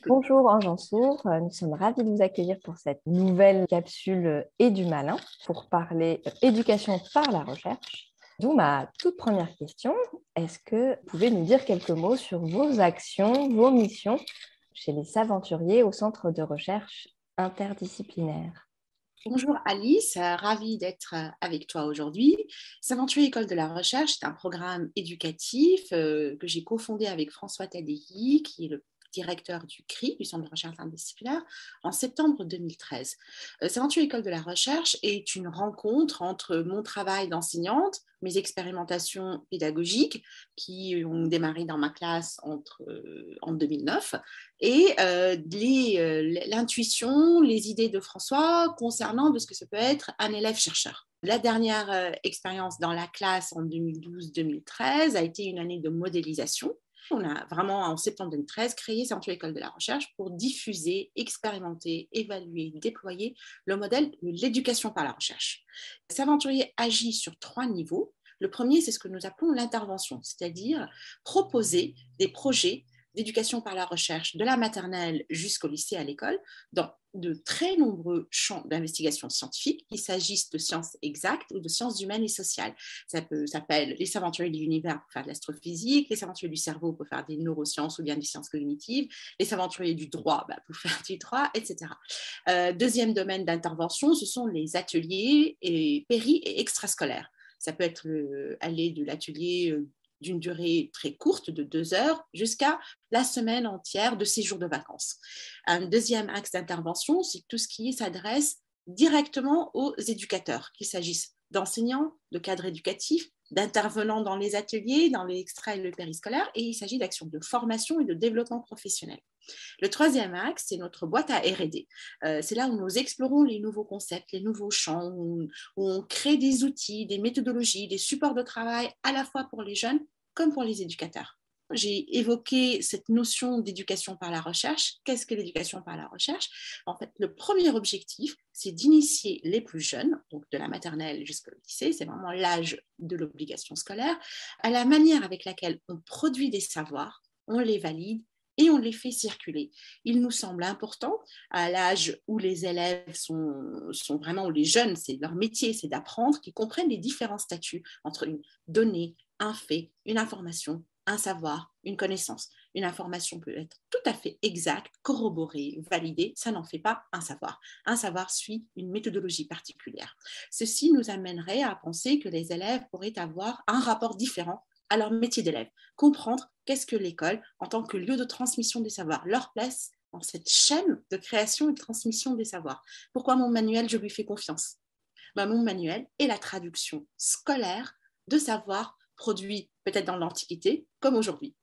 Bonjour Ange-Ansour, nous sommes ravis de vous accueillir pour cette nouvelle capsule et du malin pour parler éducation par la recherche. D'où ma toute première question, est-ce que vous pouvez nous dire quelques mots sur vos actions, vos missions chez les Saventuriers au Centre de recherche interdisciplinaire? Bonjour Alice, ravie d'être avec toi aujourd'hui. S'aventurer École de la Recherche, c'est un programme éducatif que j'ai cofondé avec François Tadei, qui est le directeur du CRI, du Centre de recherche interdisciplinaire, en septembre 2013. S'aventurer École de la Recherche est une rencontre entre mon travail d'enseignante, mes expérimentations pédagogiques qui ont démarré dans ma classe en 2009 et l'intuition, les idées de François concernant de ce que ça peut être un élève chercheur. La dernière expérience dans la classe en 2012-2013 a été une année de modélisation. On a vraiment, en septembre 2013, créé Sanctuaire École de la Recherche pour diffuser, expérimenter, évaluer, déployer le modèle de l'éducation par la recherche. S'aventurier agit sur 3 niveaux. Le premier, c'est ce que nous appelons l'intervention, c'est-à-dire proposer des projets d'éducation par la recherche, de la maternelle jusqu'au lycée à l'école, dans de très nombreux champs d'investigation scientifique, qu'il s'agisse de sciences exactes ou de sciences humaines et sociales. Ça s'appelle les saventuriers de l'univers pour faire de l'astrophysique, les saventuriers du cerveau pour faire des neurosciences ou bien des sciences cognitives, les saventuriers du droit pour faire du droit, etc. Deuxième domaine d'intervention, ce sont les ateliers péri- et extrascolaires. Ça peut être aller de l'atelier d'une durée très courte de 2 heures jusqu'à la semaine entière de séjour de vacances. Un deuxième axe d'intervention, c'est tout ce qui s'adresse directement aux éducateurs, qu'il s'agisse d'enseignants, de cadres éducatifs, d'intervenants dans les ateliers, dans les extra et le périscolaire, et il s'agit d'actions de formation et de développement professionnel. Le troisième axe, c'est notre boîte à R&D. C'est là où nous explorons les nouveaux concepts, les nouveaux champs, où on crée des outils, des méthodologies, des supports de travail à la fois pour les jeunes comme pour les éducateurs. J'ai évoqué cette notion d'éducation par la recherche. Qu'est-ce que l'éducation par la recherche? En fait, le premier objectif, c'est d'initier les plus jeunes, donc de la maternelle jusqu'au lycée, c'est vraiment l'âge de l'obligation scolaire, à la manière avec laquelle on produit des savoirs, on les valide et on les fait circuler. Il nous semble important, à l'âge où les élèves sont vraiment, où les jeunes, c'est leur métier, c'est d'apprendre, qu'ils comprennent les différents statuts entre une donnée, un fait, une information, un savoir, une connaissance. Une information peut être tout à fait exacte, corroborée, validée, ça n'en fait pas un savoir. Un savoir suit une méthodologie particulière. Ceci nous amènerait à penser que les élèves pourraient avoir un rapport différent à leur métier d'élève, comprendre qu'est-ce que l'école, en tant que lieu de transmission des savoirs, leur place dans cette chaîne de création et de transmission des savoirs. Pourquoi mon manuel, je lui fais confiance? Mon manuel est la traduction scolaire de savoirs produits peut-être dans l'Antiquité comme aujourd'hui.